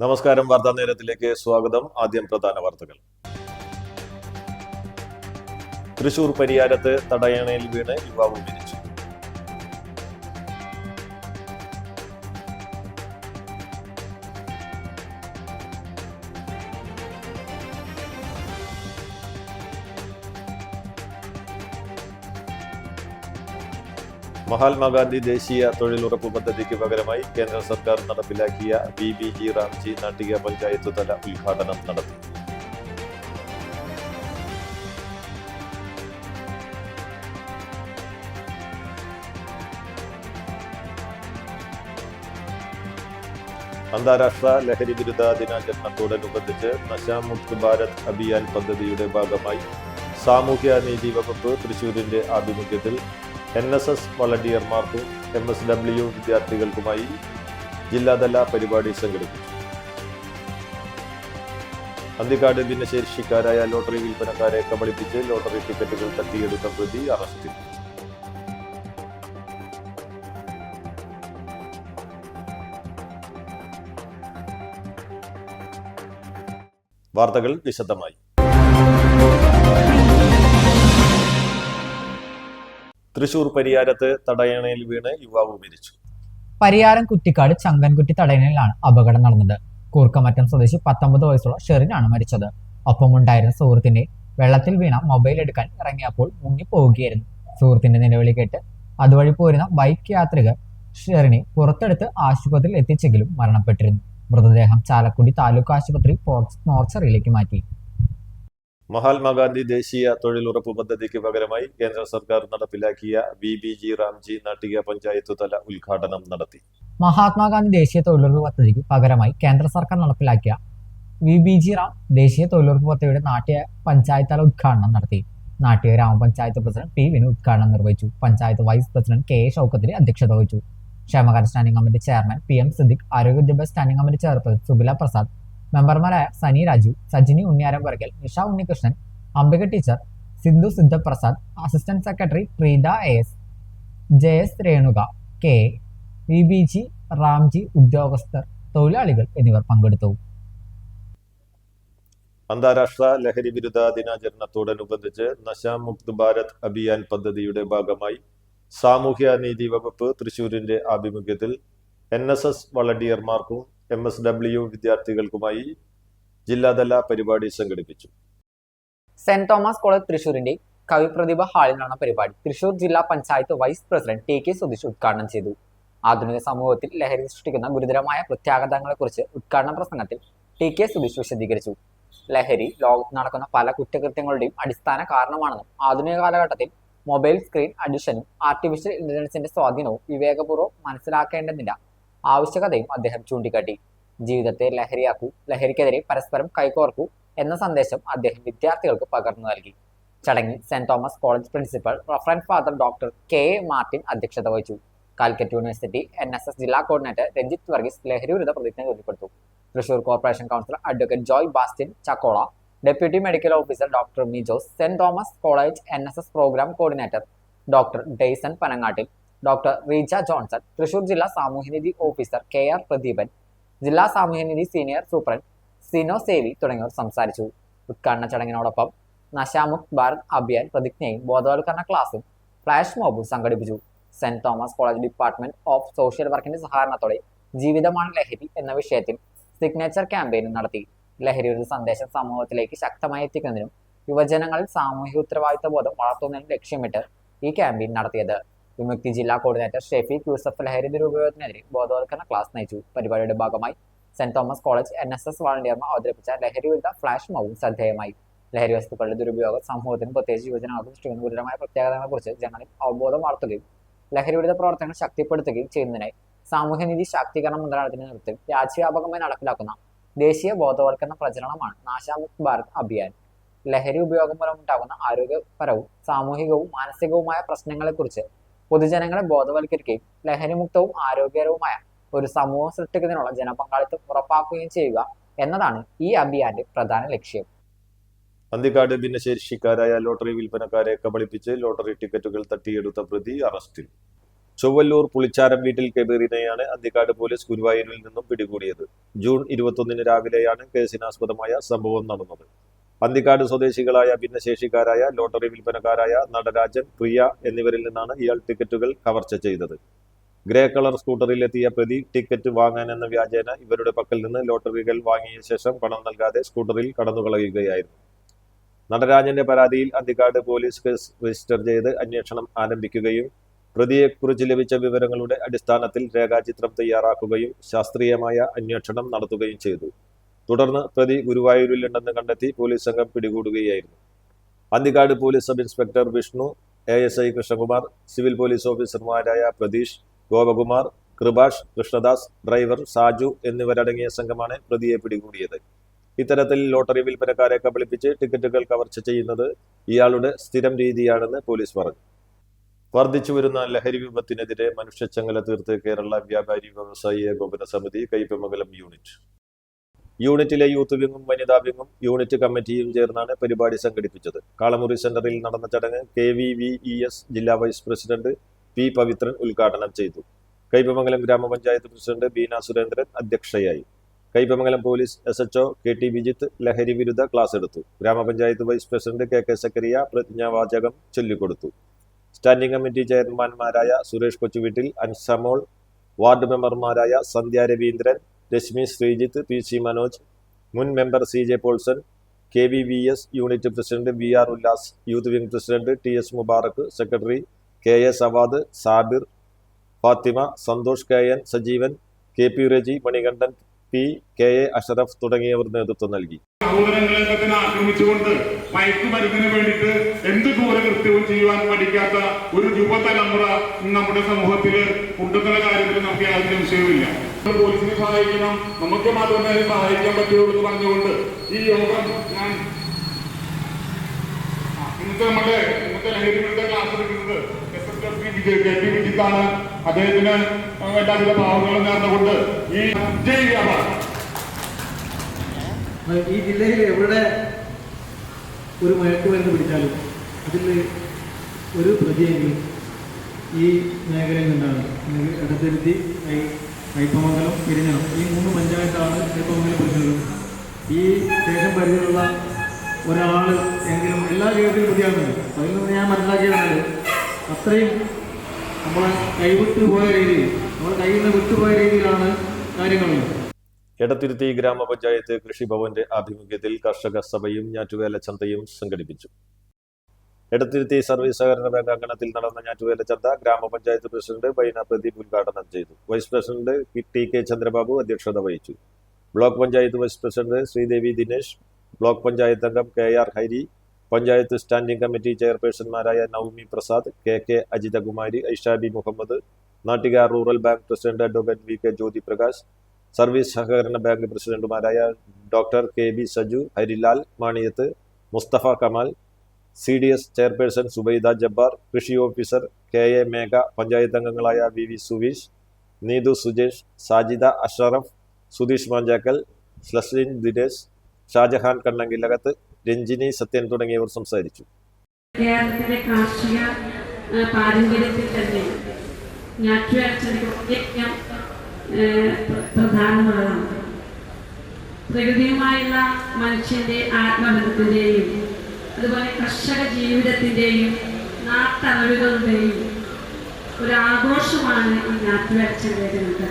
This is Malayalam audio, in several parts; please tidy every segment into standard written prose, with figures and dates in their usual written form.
നമസ്കാരം. വാർത്താ നേരത്തിലേക്ക് സ്വാഗതം. ആദ്യം പ്രധാന വാർത്തകൾ. തൃശൂർ പരിയാരത്ത് തടയണയിൽ വീണ് യുവാവ് മരിച്ചു. മഹാത്മാഗാന്ധി ദേശീയ തൊഴിലുറപ്പ് പദ്ധതിക്ക് പകരമായി കേന്ദ്ര സർക്കാർ നടപ്പിലാക്കിയ BBG റാംജി നാട്ടിക പഞ്ചായത്ത് തല ഉദ്ഘാടനം നടത്തി. അന്താരാഷ്ട്ര ലഹരി വിരുദ്ധ ദിനാചരണത്തോടനുബന്ധിച്ച് നശാമുക്ത് ഭാരത് അഭിയാൻ പദ്ധതിയുടെ ഭാഗമായി സാമൂഹ്യനീതി വകുപ്പ് തൃശൂരിന്റെ ആഭിമുഖ്യത്തിൽ NSS വളണ്ടിയർമാർക്കും MSW വിദ്യാർത്ഥികൾക്കുമായി ജില്ലാതല പരിപാടി സംഘടിപ്പിച്ചു. അന്തിക്കാട് ഭിന്നശേഷിക്കാരായ ലോട്ടറി വിൽപ്പനക്കാരെ കബളിപ്പിച്ച് ലോട്ടറി ടിക്കറ്റുകൾ തട്ടിയെടുത്ത പ്രതി അറസ്റ്റിൽ. വാർത്തകൾ വിശദമായി. തൃശൂർ പരിയാരത്ത് തടയണയിൽ വീണ് യുവാവ് മരിച്ചു. പരിയാരം കുറ്റിക്കാട് ചങ്കൻകുറ്റി തടയണയിലാണ് അപകടം നടന്നത്. കൂർക്കമറ്റം സ്വദേശി 19 വയസ്സുള്ള ഷെറിനാണ് മരിച്ചത്. ഒപ്പമുണ്ടായിരുന്ന സുഹൃത്തിന്റെ വെള്ളത്തിൽ വീണ മൊബൈൽ എടുക്കാൻ ഇറങ്ങിയപ്പോൾ മുങ്ങിപ്പോവുകയായിരുന്നു. സുഹൃത്തിന്റെ നിലവിളി കേട്ട് അതുവഴി പോരുന്ന ബൈക്ക് യാത്രികർ ഷെറിനെ പുറത്തെടുത്ത് ആശുപത്രിയിൽ എത്തിച്ചെങ്കിലും മരണപ്പെട്ടിരുന്നു. മൃതദേഹം ചാലക്കുടി താലൂക്ക് ആശുപത്രി മോർച്ചറിയിലേക്ക് മാറ്റി. മഹാത്മാഗാന്ധി ദേശീയ തൊഴിലുറപ്പ് പദ്ധതിക്ക് പകരമായി കേന്ദ്ര സർക്കാർ നടപ്പിലാക്കിയ BBG റാംജി നാട്ടിക പഞ്ചായത്ത് തല ഉദ്ഘാടനം നടത്തി. മഹാത്മാഗാന്ധി ദേശീയ തൊഴിലുറപ്പ് പദ്ധതിക്ക് പകരമായി കേന്ദ്ര സർക്കാർ നടപ്പിലാക്കിയ BBG റാം ദേശീയ തൊഴിലുറപ്പ് പദ്ധതിയുടെ നാട്ടിക പഞ്ചായത്ത് തല ഉദ്ഘാടനം നടത്തി. നാട്ടിക ഗ്രാമപഞ്ചായത്ത് പ്രസിഡന്റ് P. വിനു ഉദ്ഘാടനം നിർവഹിച്ചു. Panchayat vice president KA Shoukath അധ്യക്ഷത വഹിച്ചു. ക്ഷേമകാര്യ standing committee chairman PM Siddique, ആരോഗ്യ വിദ്യാഭ്യാസ standing committee chairperson Subila Prasad, മെമ്പർമാരായ Sani Raju, Sajini Unniyaramparakkal, Nisha Unnikrishnan, Ambika teacher, Sindhu Sidhaprasad, assistant secretary Preetha AS, JS Renuka, KA, BBG Ramji ഉദ്യോഗസ്ഥർ, തൊഴിലാളികൾ എന്നിവർ പങ്കെടുത്തു. അന്താരാഷ്ട്ര ലഹരി വിരുദ്ധ ദിനാചരണത്തോടനുബന്ധിച്ച് നശാമുക്ത് ഭാരത് അഭിയാൻ പദ്ധതിയുടെ ഭാഗമായി സാമൂഹ്യനീതി വകുപ്പ് തൃശൂരിന്റെ ആഭിമുഖ്യത്തിൽ NSS വളണ്ടിയർമാർക്കും MSW വിദ്യാർത്ഥികൾക്കുമായി ജില്ലാതല പരിപാടി സംഘടിപ്പിച്ചു. സെന്റ് തോമസ് കോളേജ് തൃശൂരിന്റെ കവിപ്രതിഭ ഹാളിൽ നടന്ന പരിപാടി തൃശൂർ ജില്ലാ panchayat vice president TK Sudheesh ഉദ്ഘാടനം ചെയ്തു. ആധുനിക സമൂഹത്തിൽ ലഹരി സൃഷ്ടിക്കുന്ന ഗുരുതരമായ പ്രത്യാഘാതങ്ങളെക്കുറിച്ച് ഉദ്ഘാടന പ്രസംഗത്തിൽ TK സുധീഷ് വിശദീകരിച്ചു. ലഹരി ലോകത്ത് നടക്കുന്ന പല കുറ്റകൃത്യങ്ങളുടെയും അടിസ്ഥാന കാരണമാണെന്നും ആധുനിക കാലഘട്ടത്തിൽ മൊബൈൽ സ്ക്രീൻ അഡിക്ഷനും ആർട്ടിഫിഷ്യൽ ഇന്റലിജൻസിന്റെ സ്വാധീനവും വിവേകപൂർവ്വം മനസ്സിലാക്കേണ്ടതിന്റെ ആവശ്യകതയും അദ്ദേഹം ചൂണ്ടിക്കാട്ടി. ജീവിതത്തെ ലഹരിയാക്കൂ, ലഹരിക്കെതിരെ പരസ്പരം കൈകോർക്കൂ എന്ന സന്ദേശം അദ്ദേഹം വിദ്യാർത്ഥികൾക്ക് പകർന്നു നൽകി. ചടങ്ങിൽ Saint Thomas college principal reverend father doctor KA Martin അധ്യക്ഷത വഹിച്ചു. കാലിക്കറ്റ് യൂണിവേഴ്സിറ്റി NSS ജില്ലാ കോർഡിനേറ്റർ രഞ്ജിത്ത് വർഗീസ് ലഹരി വിരുദ്ധ പ്രതിജ്ഞ ചൊല്ലിക്കൊടുത്തു. Thrissur corporation councillor advocate Joy Bastin Chakkola, deputy medical officer doctor Mijos, Saint Thomas college NSS programme coordinator doctor Dayson Panangattil, doctor Reeja Johnson, Thrissur ജില്ലാ സാമൂഹ്യനീതി ഓഫീസർ KR പ്രദീപൻ, ജില്ലാ സാമൂഹ്യനീതി സീനിയർ സൂപ്രണ്ട് സിനോ സേവി തുടങ്ങിയവർ സംസാരിച്ചു. ഉദ്ഘാടന ചടങ്ങിനോടൊപ്പം നശാമുക്ത് ഭാരത് അഭിയാൻ പ്രതിജ്ഞയും ബോധവൽക്കരണ ക്ലാസും ഫ്ലാഷ് മോബും സംഘടിപ്പിച്ചു. Saint Thomas college department of social വർക്കിന്റെ സഹകരണത്തോടെ ജീവിതമാണ് ലഹരി എന്ന വിഷയത്തിൽ സിഗ്നേച്ചർ ക്യാമ്പയിനും നടത്തി. ലഹരിയുടെ സന്ദേശം സമൂഹത്തിലേക്ക് ശക്തമായി എത്തിക്കുന്നതിനും യുവജനങ്ങളിൽ സാമൂഹിക ഉത്തരവാദിത്വ ബോധം വളർത്തുന്നതിനും ലക്ഷ്യമിട്ട് ഈ ക്യാമ്പയിൻ നടത്തിയത്. വിമുക്തി ജില്ലാ കോർഡിനേറ്റർ ഷെഫീഖ് യൂസഫ് ലഹരി ദുരുപയോഗത്തിനെതിരെ ബോധവൽക്കരണ ക്ലാസ് നയിച്ചു. പരിപാടിയുടെ ഭാഗമായി സെന്റ് തോമസ് കോളേജ് NSS വളണ്ടിയർമാർ അവതരിപ്പിച്ച ലഹരി വിരുദ്ധ ഫ്ലാഷ് മോബും ശ്രദ്ധേയമായി. ലഹരി വസ്തുക്കളുടെ ദുരുപയോഗം സമൂഹത്തിന് പ്രത്യേകിച്ച് യുവജനങ്ങൾക്ക് സൃഷ്ടിക്കുന്ന ഗുരുതരമായ പ്രത്യാഘാതങ്ങളെക്കുറിച്ച് ജനങ്ങളിൽ അവബോധം വളർത്തുകയും ലഹരി വിരുദ്ധ പ്രവർത്തനങ്ങൾ ശക്തിപ്പെടുത്തുകയും ചെയ്യുന്നതിനായി സാമൂഹ്യനീതി ശാക്തീകരണ മന്ത്രാലയത്തിന്റെ നേതൃത്വത്തിൽ രാജ്യവ്യാപകമായി നടപ്പിലാക്കുന്ന ദേശീയ ബോധവൽക്കരണ പ്രചരണമാണ് നശാമുക്ത് ഭാരത് അഭിയാൻ. ലഹരി ഉപയോഗം മൂലമുണ്ടാകുന്ന ആരോഗ്യപരവും സാമൂഹികവും മാനസികവുമായ പ്രശ്നങ്ങളെക്കുറിച്ച് പൊതുജനങ്ങളെ ബോധവൽക്കരിക്കുകയും ലഹരിമുക്തവും ആരോഗ്യകരവുമായ ഒരു സമൂഹം സൃഷ്ടിക്കുന്നതിനുള്ള ജനപങ്കാളിത്തം ഉറപ്പാക്കുകയും ചെയ്യുക എന്നതാണ് ഈ അഭിയാന്റെ പ്രധാന ലക്ഷ്യം. അന്തിക്കാട് ഭിന്നശേഷിക്കാരായ ലോട്ടറി വിൽപ്പനക്കാരെ കബളിപ്പിച്ച് ലോട്ടറി ടിക്കറ്റുകൾ തട്ടിയെടുത്ത പ്രതി അറസ്റ്റിൽ. ചൊവ്വല്ലൂർ പുളിച്ചാരം വീട്ടിൽ കബീറിനെയാണ് അന്തിക്കാട് പോലീസ് ഗുരുവായൂരിൽ നിന്നും പിടികൂടിയത്. ജൂൺ 21 രാവിലെയാണ് കേസിനാസ്പദമായ സംഭവം നടന്നത്. അന്തിക്കാട് സ്വദേശികളായ ഭിന്നശേഷിക്കാരായ ലോട്ടറി വിൽപ്പനക്കാരായ നടരാജൻ, പ്രിയ എന്നിവരിൽ നിന്നാണ് ഇയാൾ ടിക്കറ്റുകൾ കവർച്ച ചെയ്തത്. ഗ്രേ കളർ സ്കൂട്ടറിൽ എത്തിയ പ്രതി ടിക്കറ്റ് വാങ്ങാനെന്ന വ്യാജേന ഇവരുടെ പക്കൽ നിന്ന് ലോട്ടറികൾ വാങ്ങിയ ശേഷം പണം നൽകാതെ സ്കൂട്ടറിൽ കടന്നുകളയുകയായിരുന്നു. നടരാജന്റെ പരാതിയിൽ അന്തിക്കാട് പോലീസ് കേസ് രജിസ്റ്റർ ചെയ്ത് അന്വേഷണം ആരംഭിക്കുകയും പ്രതിയെക്കുറിച്ച് ലഭിച്ച വിവരങ്ങളുടെ അടിസ്ഥാനത്തിൽ രേഖാചിത്രം തയ്യാറാക്കുകയും ശാസ്ത്രീയമായ അന്വേഷണം നടത്തുകയും ചെയ്തു. തുടർന്ന് പ്രതി ഗുരുവായൂരിലുണ്ടെന്ന് കണ്ടെത്തി പോലീസ് സംഘം പിടികൂടുകയായിരുന്നു. Anthikkad police sub inspector Vishnu, ASI Krishnakumar, civil police ഓഫീസർമാരായ പ്രതീഷ്, ഗോപകുമാർ, കൃപാഷ്, കൃഷ്ണദാസ്, ഡ്രൈവർ സാജു എന്നിവരടങ്ങിയ സംഘമാണ് പ്രതിയെ പിടികൂടിയത്. ഇത്തരത്തിൽ ലോട്ടറി വിൽപ്പനക്കാരെ കബളിപ്പിച്ച് ടിക്കറ്റുകൾ കവർച്ച ചെയ്യുന്നത് ഇയാളുടെ സ്ഥിരം രീതിയാണെന്ന് പോലീസ് പറഞ്ഞു. വർദ്ധിച്ചുവരുന്ന ലഹരി വിപത്തിനെതിരെ മനുഷ്യച്ചങ്ങല തീർത്ത് കേരള വ്യാപാരി വ്യവസായി ഏകോപന സമിതി കയ്പമംഗലം യൂണിറ്റിലെ യൂത്ത് വിങ്ങും വനിതാ വിങ്ങും യൂണിറ്റ് കമ്മിറ്റിയും ചേർന്നാണ് പരിപാടി സംഘടിപ്പിച്ചത്. കാളമുറി സെന്ററിൽ നടന്ന ചടങ്ങ് KVVES ജില്ലാ വൈസ് പ്രസിഡന്റ് P. പവിത്രൻ ഉദ്ഘാടനം ചെയ്തു. കയ്പമംഗലം ഗ്രാമപഞ്ചായത്ത് പ്രസിഡന്റ് ബീന സുരേന്ദ്രൻ അധ്യക്ഷയായി. Kaipamangalam police SHO KT Vijith ലഹരി വിരുദ്ധ ക്ലാസ് എടുത്തു. ഗ്രാമപഞ്ചായത്ത് വൈസ് പ്രസിഡന്റ് KK സക്കരിയ പ്രതിജ്ഞാവാചകം ചൊല്ലിക്കൊടുത്തു. സ്റ്റാൻഡിംഗ് കമ്മിറ്റി ചെയർമാൻമാരായ സുരേഷ് കൊച്ചുവീട്ടിൽ, അൻസമോൾ, വാർഡ് മെമ്പർമാരായ സന്ധ്യ രവീന്ദ്രൻ, രശ്മി ശ്രീജിത്ത്, PC മനോജ്, മുൻ member CJ Polson, KVVS unit president VR Ullas, youth wing president TS Mubarak, secretary KA Savad, Sabir, Fathima, Santhosh KN, Sajeevan, KP Reji, Manikandan P, KA Ashraf തുടങ്ങിയവർ നേതൃത്വം നൽകി. സഹോദരങ്ങളെ തന്നെ ആക്രമിച്ചുകൊണ്ട് മയക്കുമരുന്നിന് വേണ്ടിയിട്ട് എന്ത് ക്രൂരകൃത്യവും ചെയ്യുവാൻ പഠിക്കാത്ത ഒരു യുവതലമുറ നമ്മുടെ സമൂഹത്തിൽ ഉണ്ടെന്നുള്ള കാര്യത്തിൽ നമുക്ക് യാതൊരു വിഷയവുമില്ല. പോലീസിനെ സഹായിക്കണം, നമുക്ക് മാത്രമേ സഹായിക്കാൻ പറ്റുള്ളൂ എന്ന് പറഞ്ഞുകൊണ്ട് ഈ യോഗം ഞാൻ ഇന്നത്തെ ലഹരികളുടെ ക്ലാസ് എടുക്കുന്നത് KP വിജിത്താണ്. അദ്ദേഹത്തിന് എല്ലാവിധ ഭാവങ്ങളും നേർന്നുകൊണ്ട് ഈ ഈ ജില്ലയിൽ എവിടെ ഒരു മയക്കുമരുന്ന് പിടിച്ചാലും അതിൽ ഒരു പ്രതിയെങ്കിലും ഈ മേഖലയിൽ നിന്നാണ്. ഇടത്തിരുത്തി, കയ്പമംഗലം, പെരിഞ്ഞണം, ഈ 3 പഞ്ചായത്താണ് കയ്പമംഗലം പിടിച്ചത്. ഈ സ്റ്റേഷൻ പരിധിയിലുള്ള ഒരാൾ എങ്കിലും എല്ലാ കേസിലും പ്രതിയാകുന്നുണ്ട്. അതിൽ നിന്ന് ഞാൻ മനസ്സിലാക്കിയത് അത്രയും നമ്മളെ കൈവിട്ടുപോയ രീതിയിൽ, നമ്മൾ കയ്യിൽ നിന്ന് വിട്ടുപോയ രീതിയിലാണ് കാര്യങ്ങളുള്ളത്. എടത്തിരുത്തി ഗ്രാമപഞ്ചായത്ത് കൃഷിഭവന്റെ ആഭിമുഖ്യത്തിൽ കർഷക സഭയും ഞാറ്റുവേല ചന്തയും സംഘടിപ്പിച്ചു. എടത്തിരുത്തി സർവീസ് സഹകരണ ബാങ്ക് അങ്കണത്തിൽ നടന്ന ഞാറ്റുവേല ചന്ത ഗ്രാമപഞ്ചായത്ത് പ്രസിഡന്റ് ബൈന പ്രദീപ് ഉദ്ഘാടനം ചെയ്തു. വൈസ് പ്രസിഡന്റ് TK ചന്ദ്രബാബു അധ്യക്ഷത വഹിച്ചു. Block panchayat vice president Sreedevi Dinesh, block panchayat അംഗം KR Hari, panchayat standing committee ചെയർപേഴ്സൺമാരായ Navami Prasad, KK Ajithakumari, Aishabi Muhammad, Nattika rural bank president advocate VK Jyothi Prakash, service സഹകരണ ബാങ്ക് പ്രസിഡന്റുമാരായ doctor KB Saju, Harilal Maniyath, Musthafa Kamal, CDS chairperson Subaida Jabbar, കൃഷി ഓഫീസർ KA മേഘ, പഞ്ചായത്ത് അംഗങ്ങളായ VV സുവീഷ്, നീതു സുജേഷ്, സാജിദ അഷറഫ്, സുധീഷ് മാഞ്ചാക്കൽ, സ്ലസ്ലിൻ ദിനേശ്, ഷാജഹാൻ കണ്ണങ്കിലകത്ത്, രഞ്ജിനി സത്യൻ തുടങ്ങിയവർ സംസാരിച്ചു. കേരളത്തിലെ കാർഷിക പാരമ്പര്യത്തിൽ തന്നെ ഞാറ്റുവേല പ്രധാനമുള്ളതാണ്. പ്രകൃതിയുമായുള്ള മനുഷ്യന്റെ ആത്മബന്ധത്തിന്റെയും അതുപോലെ കർഷക ജീവിതത്തിന്റെയും നാട്ടറിവുകളുടെയും ഒരു ആഘോഷമാണ് ഈ ഞാറ്റുവേല.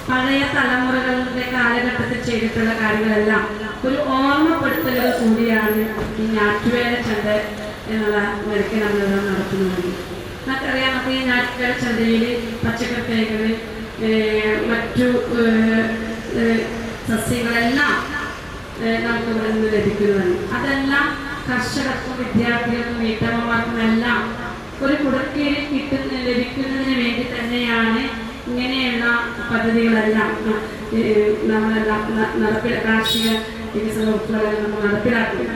പഴയ തലമുറകളുടെ കാലഘട്ടത്തിൽ ചെയ്തിട്ടുള്ള കാര്യങ്ങളെല്ലാം ഒരു ഓർമ്മപ്പെടുത്തലുകൾ കൂടിയാണ് ഈ ഞാറ്റുവേല ചന്ത എന്നുള്ള നിലയ്ക്ക് നമ്മൾ നടത്തുന്നത്. നമുക്കറിയാം, നമുക്ക് ഈ ഞാറ്റുവേല ചന്തയിൽ പച്ചക്കറി തൈകൾ, മറ്റു സസ്യങ്ങളെല്ലാം നമുക്ക് ഇവിടെ നിന്ന് ലഭിക്കുന്നതാണ്. അതെല്ലാം കർഷകർക്കും വിദ്യാർത്ഥികൾക്കും വീട്ടമ്മമാർക്കും എല്ലാം ഒരു കുടക്കീഴിൽ ലഭിക്കുന്നതിന് വേണ്ടി തന്നെയാണ് ഇങ്ങനെയുള്ള പദ്ധതികളെല്ലാം നമ്മളെല്ലാം കാർഷിക വികസന വകുപ്പുകളെല്ലാം നമ്മൾ നടപ്പിലാക്കുക.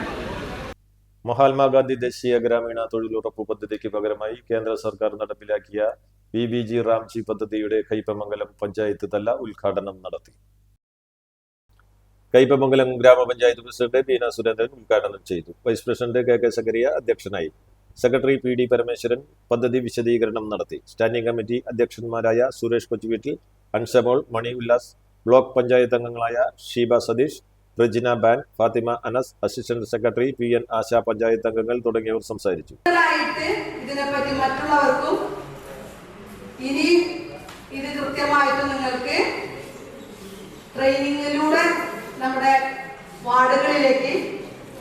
മഹാത്മാഗാന്ധി ദേശീയ ഗ്രാമീണ തൊഴിലുറപ്പ് പദ്ധതിക്ക് പകരമായി കേന്ദ്ര സർക്കാർ നടപ്പിലാക്കിയ BBG റാംജി പദ്ധതിയുടെ കയ്പമംഗലം പഞ്ചായത്ത് തല ഉദ്ഘാടനം നടത്തി. കയ്പമംഗലം ഗ്രാമപഞ്ചായത്ത് പ്രസിഡന്റ് ബീന സുരേന്ദ്രൻ ഉദ്ഘാടനം ചെയ്തു. വൈസ് പ്രസിഡന്റ് KK സക്കരിയ അധ്യക്ഷനായി. സെക്രട്ടറി PD പരമേശ്വരൻ പദ്ധതി വിശദീകരണം നടത്തി. സ്റ്റാൻഡിംഗ് കമ്മിറ്റി അധ്യക്ഷന്മാരായ സുരേഷ് കൊച്ചുവീട്ടിൽ, അൻസമോൾ, മണി ഉല്ലാസ്, ബ്ലോക്ക് പഞ്ചായത്ത് അംഗങ്ങളായ Sheeba Satheesh, Rejina Ban, Fathima Anas, assistant secretary PN Asha, panchayat അംഗങ്ങൾ തുടങ്ങിയവർ സംസാരിച്ചു. ഇതിനെപ്പറ്റി മറ്റുള്ളവർക്കും ഇനി ഇത് കൃത്യമായിട്ട് നിങ്ങൾക്ക് ട്രെയിനിങ്ങിലൂടെ നമ്മുടെ വാർഡുകളിലേക്ക്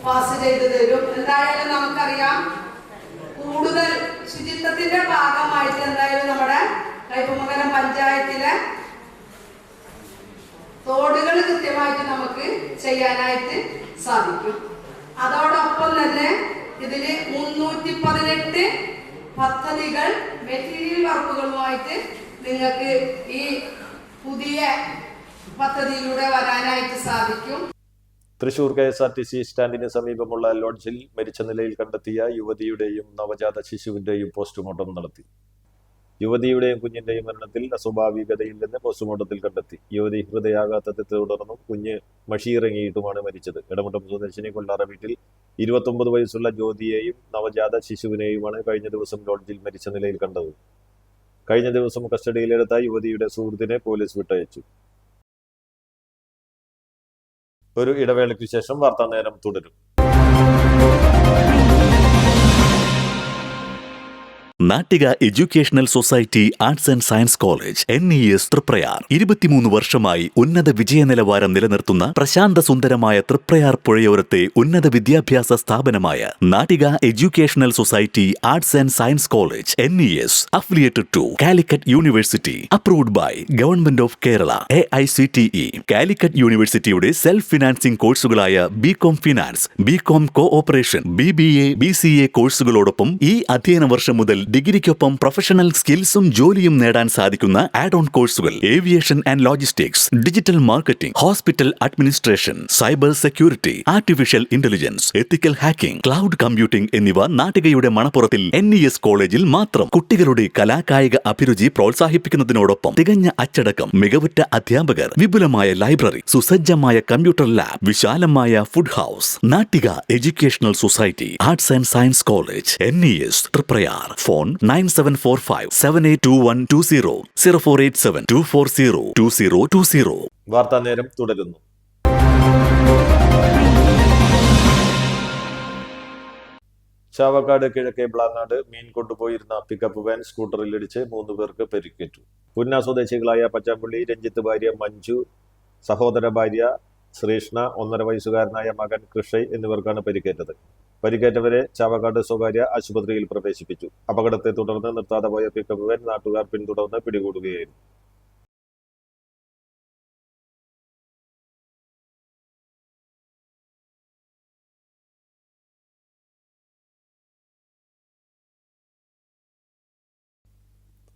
പാസ് ചെയ്തു തരും. എന്തായാലും നമുക്കറിയാം, കൂടുതൽ ശുചിത്വത്തിന്റെ ഭാഗമായിട്ട് എന്തായാലും നമ്മുടെ കയ്പമംഗലം പഞ്ചായത്തിലെ തോടുകൾ കൃത്യമായിട്ട് നമുക്ക് ചെയ്യാനായിട്ട് സാധിക്കും. അതോടൊപ്പം തന്നെ ഇതില് 318 പദ്ധതികൾ മെറ്റീരിയൽ വർക്കുകളുമായിട്ട് നിങ്ങൾക്ക് ഈ പുതിയ പദ്ധതിയിലൂടെ വരാനായിട്ട് സാധിക്കും. തൃശൂർ KSRTC സ്റ്റാൻഡിന് സമീപമുള്ള ലോഡ്ജിൽ മരിച്ച നിലയിൽ കണ്ടെത്തിയ യുവതിയുടെയും നവജാത ശിശുവിന്റെയും പോസ്റ്റ്മോർട്ടം നടത്തി. യുവതിയുടെയും കുഞ്ഞിന്റെയും മരണത്തിൽ അസ്വാഭാവികതയില്ലെന്ന് പോസ്റ്റ്മോർട്ടത്തിൽ കണ്ടെത്തി. യുവതി ഹൃദയാഘാതത്തെ തുടർന്നും കുഞ്ഞ് മഷിയിറങ്ങിയിട്ടുമാണ് മരിച്ചത്. ഇടമുട്ടം സ്വദേശിനി കൊല്ലാറ വീട്ടിൽ 29 വയസ്സുള്ള ജ്യോതിയെയും നവജാത ശിശുവിനെയുമാണ് കഴിഞ്ഞ ദിവസം ലോഡ്ജിൽ മരിച്ച നിലയിൽ കണ്ടത്. കഴിഞ്ഞ ദിവസം കസ്റ്റഡിയിലെടുത്ത യുവതിയുടെ സുഹൃത്തിനെ പോലീസ് വിട്ടയച്ചു. ഒരു ഇടവേളയ്ക്ക് ശേഷം വാർത്താ നേരം തുടരും. Nattika educational society arts and science college NES Triprayar 23 വർഷമായി ഉന്നത വിജയ നിലവാരം നിലനിർത്തുന്ന പ്രശാന്ത സുന്ദരമായ തൃപ്രയാർ പുഴയോരത്തെ ഉന്നത വിദ്യാഭ്യാസ സ്ഥാപനമായ Nattika educational society arts and science college NES affiliated to Calicut university, approved by government of Kerala, AICTE. Calicut യൂണിവേഴ്സിറ്റിയുടെ സെൽഫ് ഫിനാൻസിംഗ് കോഴ്സുകളായ BCom finance, BCom cooperation, BBA, BCA കോഴ്സുകളോടൊപ്പം ഈ അധ്യയന വർഷം മുതൽ ഡിഗ്രിക്കൊപ്പം പ്രൊഫഷണൽ സ്കിൽസും ജോലിയും നേടാൻ സാധിക്കുന്ന ആഡ് ഓൺ കോഴ്സുകൾ aviation and logistics, digital marketing, hospital administration, cyber security, artificial intelligence, ethical hacking, cloud computing എന്നിവ നാട്ടികയുടെ മണപ്പുറത്തിൽ NES കോളേജിൽ മാത്രം. കുട്ടികളുടെ കലാകായിക അഭിരുചി പ്രോത്സാഹിപ്പിക്കുന്നതിനോടൊപ്പം തികഞ്ഞ അച്ചടക്കം, മികവുറ്റ അധ്യാപകർ, വിപുലമായ ലൈബ്രറി, സുസജ്ജമായ കമ്പ്യൂട്ടർ ലാബ്, വിശാലമായ food house. Nattika educational society arts and science college NES Triprayar. Phone 9745782120 048724022020. വാർത്താ നേരം തുടരുന്നു. ചാവക്കാട് കിഴക്കേ ബ്ലാങ്ങാട് മീൻ കൊണ്ടുപോയിരുന്ന പിക്കപ്പ് വാൻ സ്കൂട്ടറിലിടിച്ച് 3 പേർക്ക് പരിക്കേറ്റു. പുന്ന സ്വദേശികളായ പച്ചാമ്പള്ളി രഞ്ജിത്ത് ഭാര്യ മഞ്ജു, സഹോദര ഭാര്യ ശ്രീഷ്ണ, 1.5 വയസ്സുകാരനായ മകൻ കൃഷയ് എന്നിവർക്കാണ് പരിക്കേറ്റത്. പരിക്കേറ്റവരെ ചാവക്കാട് സ്വകാര്യ ആശുപത്രിയിൽ പ്രവേശിപ്പിച്ചു. അപകടത്തെ തുടർന്ന് നിർത്താതെ പോയ പിക്കപ്പ് വാൻ നാട്ടുകാർ പിന്തുടർന്ന് പിടികൂടുകയായിരുന്നു.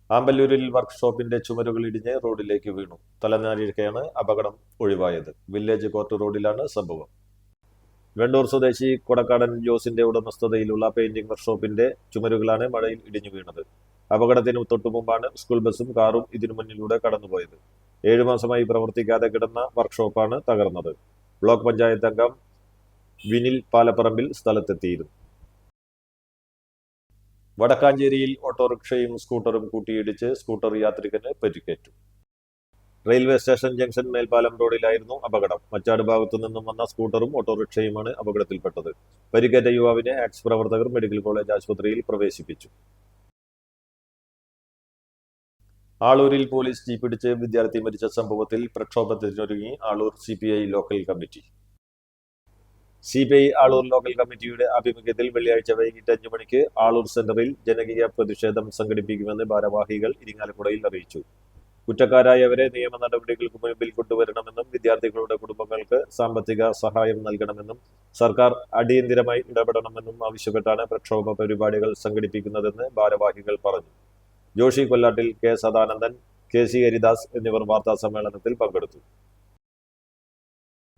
ആമ്പല്ലൂരിൽ വർക്ക്ഷോപ്പിന്റെ ചുമരുകൾ ഇടിഞ്ഞ് റോഡിലേക്ക് വീണു. തലനാരിഴക്കാണ് അപകടം ഒഴിവായത്. വില്ലേജ് കോർട്ട് റോഡിലാണ് സംഭവം. വെണ്ടൂർ സ്വദേശി കൊടക്കാടൻ ജോസിന്റെ ഉടമസ്ഥതയിലുള്ള പെയിന്റിംഗ് വർക്ക്ഷോപ്പിന്റെ ചുമരുകളാണ് മഴയിൽ ഇടിഞ്ഞു വീണത്. അപകടത്തിന് തൊട്ടുമുമ്പാണ് സ്കൂൾ ബസും കാറും ഇതിനു മുന്നിലൂടെ കടന്നുപോയത്. 7 മാസമായി പ്രവർത്തിക്കാതെ കിടന്ന വർക്ക്ഷോപ്പാണ് തകർന്നത്. ബ്ലോക്ക് പഞ്ചായത്ത് അംഗം വിനിൽ പാലപ്പറമ്പിൽ സ്ഥലത്തെത്തിയിരുന്നു. വടക്കാഞ്ചേരിയിൽ ഓട്ടോറിക്ഷയും സ്കൂട്ടറും കൂട്ടിയിടിച്ച് സ്കൂട്ടർ യാത്രികന് പരിക്കേറ്റു. റെയിൽവേ സ്റ്റേഷൻ ജംഗ്ഷൻ മേൽപ്പാലം റോഡിലായിരുന്നു അപകടം. മച്ചാട് ഭാഗത്തു നിന്നും വന്ന സ്കൂട്ടറും ഓട്ടോറിക്ഷയുമാണ് അപകടത്തിൽപ്പെട്ടത്. പരിക്കേറ്റ യുവാവിനെ ആക്സ് പ്രവർത്തകർ മെഡിക്കൽ കോളേജ് ആശുപത്രിയിൽ പ്രവേശിപ്പിച്ചു. ആളൂരിൽ പോലീസ് തീപിടിച്ച് വിദ്യാർത്ഥി മരിച്ച സംഭവത്തിൽ പ്രക്ഷോഭത്തിനൊരുങ്ങി Alur CPI local committee. CPI Alur local കമ്മിറ്റിയുടെ ആഭിമുഖ്യത്തിൽ വെള്ളിയാഴ്ച വൈകിട്ട് 5 മണിക്ക് ആളൂർ സെന്ററിൽ ജനകീയ പ്രതിഷേധം സംഘടിപ്പിക്കുമെന്ന് ഭാരവാഹികൾ ഇരിങ്ങാലക്കുടയിൽ അറിയിച്ചു. കുറ്റക്കാരായവരെ നിയമ നടപടികൾക്ക് മുൻപിൽ കൊണ്ടുവരണമെന്നും വിദ്യാർത്ഥികളുടെ കുടുംബങ്ങൾക്ക് സാമ്പത്തിക സഹായം നൽകണമെന്നും സർക്കാർ അടിയന്തിരമായി ഇടപെടണമെന്നും ആവശ്യപ്പെട്ടാണ് പ്രക്ഷോഭ പരിപാടികൾ സംഘടിപ്പിക്കുന്നതെന്ന് ഭാരവാഹികൾ പറഞ്ഞു. ജോഷി കൊല്ലാട്ടിൽ, K സദാനന്ദൻ, KC ഹരിദാസ് എന്നിവർ വാർത്താ സമ്മേളനത്തിൽ പങ്കെടുത്തു.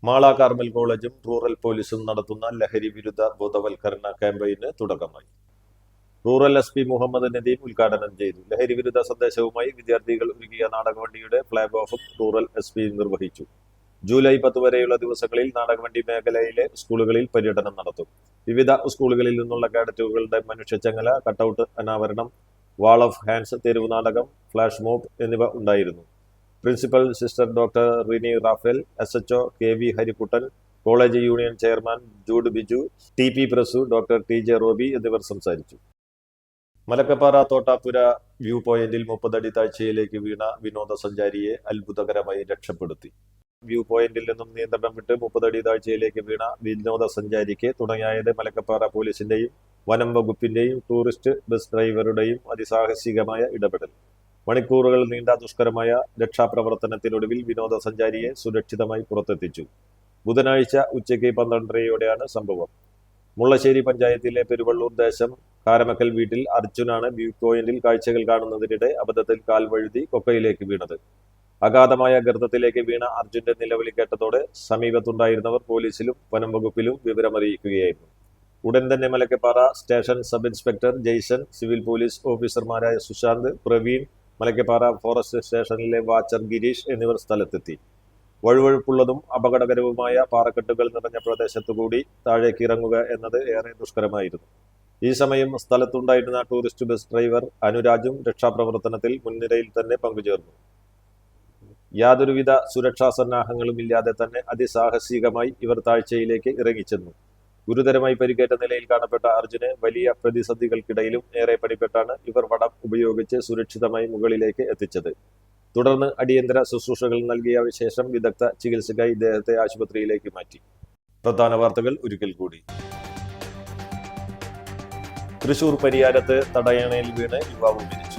മാള കാർമൽ കോളേജും റൂറൽ പോലീസും നടത്തുന്ന ലഹരി വിരുദ്ധ ബോധവൽക്കരണ ക്യാമ്പയിന് തുടക്കമായി. റൂറൽ SP മുഹമ്മദ് നദീം ഉദ്ഘാടനം ചെയ്തു. ലഹരി വിരുദ്ധ സന്ദേശവുമായി വിദ്യാർത്ഥികൾ ഒരുക്കിയ നാടകവണ്ടിയുടെ ഫ്ലാഗ് ഓഫും റൂറൽ SP നിർവഹിച്ചു. ജൂലൈ 10 വരെയുള്ള ദിവസങ്ങളിൽ നാടകമണ്ഡി മേഖലയിലെ സ്കൂളുകളിൽ പര്യടനം നടത്തും. വിവിധ സ്കൂളുകളിൽ നിന്നുള്ള കേഡറ്റുകളുടെ മനുഷ്യച്ചങ്ങല, കട്ടൌട്ട് അനാവരണം, വാൾ ഓഫ് ഹാൻഡ്സ്, തെരുവ് നാടകം, ഫ്ലാഷ് മോബ് എന്നിവ ഉണ്ടായിരുന്നു. Principal sister doctor Rini Raphael, SHO KV Harikuttan, college union chairman Jude Biju, TP Prasu, doctor TJ Roby എന്നിവർ സംസാരിച്ചു. മലക്കപ്പാറ തോട്ടാപ്പുര വ്യൂ പോയിന്റിൽ 30 അടി താഴ്ചയിലേക്ക് വീണ വിനോദസഞ്ചാരിയെ അത്ഭുതകരമായി രക്ഷപ്പെടുത്തി. വ്യൂ പോയിന്റിൽ നിന്നും നിയന്ത്രണം വിട്ട് 30 അടി താഴ്ചയിലേക്ക് വീണ വിനോദസഞ്ചാരിക്ക് തുണയായത് മലക്കപ്പാറ പോലീസിന്റെയും വനം വകുപ്പിന്റെയും ടൂറിസ്റ്റ് ബസ് ഡ്രൈവറുടെയും അതിസാഹസികമായ ഇടപെടൽ. മണിക്കൂറുകൾ നീണ്ട ദുഷ്കരമായ രക്ഷാപ്രവർത്തനത്തിനൊടുവിൽ വിനോദസഞ്ചാരിയെ സുരക്ഷിതമായി പുറത്തെത്തിച്ചു. ബുധനാഴ്ച ഉച്ചയ്ക്ക് 12:30യോടെയാണ് സംഭവം. മുള്ളശ്ശേരി പഞ്ചായത്തിലെ പെരുവള്ളൂർ ദേശം കാരമക്കൽ വീട്ടിൽ അർജുനാണ് വ്യൂ പോയിന്റിൽ കാഴ്ചകൾ കാണുന്നതിനിടെ അബദ്ധത്തിൽ കാൽ വഴുതി കൊക്കയിലേക്ക് വീണത്. അഗാധമായ ഗർത്തത്തിലേക്ക് വീണ അർജുന്റെ നിലവിളി കേട്ടതോടെ സമീപത്തുണ്ടായിരുന്നവർ പോലീസിലും വനം വകുപ്പിലും വിവരമറിയിക്കുകയായിരുന്നു. ഉടൻ തന്നെ Malakkappara station sub inspector Jaison, civil police ഓഫീസർമാരായ സുശാന്ത്, പ്രവീൺ, മലക്കപ്പാറ ഫോറസ്റ്റ് സ്റ്റേഷനിലെ വാച്ചർ ഗിരീഷ് എന്നിവർ സ്ഥലത്തെത്തി. വഴുവഴുപ്പുള്ളതും അപകടകരവുമായ പാറക്കെട്ടുകൾ നിറഞ്ഞ പ്രദേശത്തുകൂടി താഴേക്ക് ഇറങ്ങുക എന്നത് ഏറെ ദുഷ്കരമായിരുന്നു. ഈ സമയം സ്ഥലത്തുണ്ടായിരുന്ന ടൂറിസ്റ്റ് ബസ് ഡ്രൈവർ അനുരാജും രക്ഷാപ്രവർത്തനത്തിൽ മുൻനിരയിൽ തന്നെ പങ്കുചേർന്നു. യാതൊരുവിധ സുരക്ഷാ സന്നാഹങ്ങളും ഇല്ലാതെ തന്നെ അതിസാഹസികമായി ഇവർ താഴ്ചയിലേക്ക് ഇറങ്ങിച്ചെന്നു. ഗുരുതരമായി പരിക്കേറ്റ നിലയിൽ കാണപ്പെട്ട അർജുനെ വലിയ പ്രതിസന്ധികൾക്കിടയിലും ഏറെ പണിപ്പെട്ടാണ് ഇവർ വടം ഉപയോഗിച്ച് സുരക്ഷിതമായി മുകളിലേക്ക് എത്തിച്ചത്. തുടർന്ന് അടിയന്തര ശുശ്രൂഷകൾ നൽകിയ ശേഷം വിദഗ്ധ ചികിത്സയ്ക്കായി ഇദ്ദേഹത്തെ ആശുപത്രിയിലേക്ക് മാറ്റി. പ്രധാന വാർത്തകൾ ഒരിക്കൽ കൂടി. തൃശൂർ പരിയാരത്ത് തടയണയിൽ വീണ് യുവാവ് മരിച്ചു.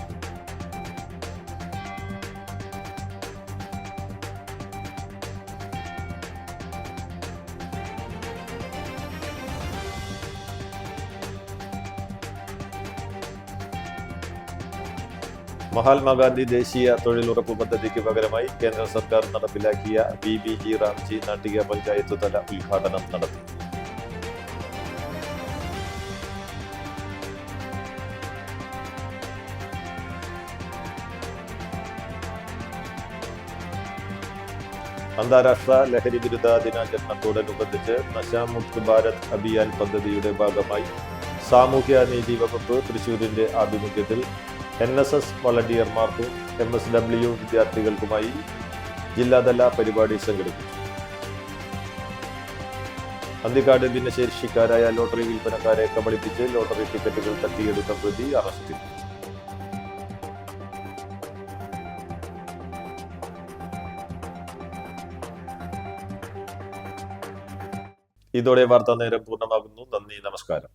മഹാത്മാഗാന്ധി ദേശീയ തൊഴിലുറപ്പ് പദ്ധതിക്ക് പകരമായി കേന്ദ്ര സർക്കാർ നടപ്പിലാക്കിയ BBG റാംജി നാട്ടിക പഞ്ചായത്ത് തല ഉദ്ഘാടനം നടത്തി. അന്താരാഷ്ട്ര ലഹരി വിരുദ്ധ ദിനാചരണത്തോടനുബന്ധിച്ച് നശാമുക്ത് ഭാരത് അഭിയാൻ പദ്ധതിയുടെ ഭാഗമായി സാമൂഹ്യനീതി വകുപ്പ് തൃശൂരിന്റെ ആഭിമുഖ്യത്തിൽ NSS വളണ്ടിയർമാർക്കും MSW വിദ്യാർത്ഥികൾക്കുമായി ജില്ലാതല പരിപാടി സംഘടിപ്പിച്ചു. അന്തിക്കാട് ഭിന്നശേഷിക്കാരായ ലോട്ടറി വിൽപ്പനക്കാരെ കബളിപ്പിച്ച് ലോട്ടറി ടിക്കറ്റുകൾ തട്ടിയെടുത്ത പ്രതി അറസ്റ്റിൽ. ഇതോടെ വാർത്താ നേരം പൂർണ്ണമാകുന്നു. നന്ദി, നമസ്കാരം.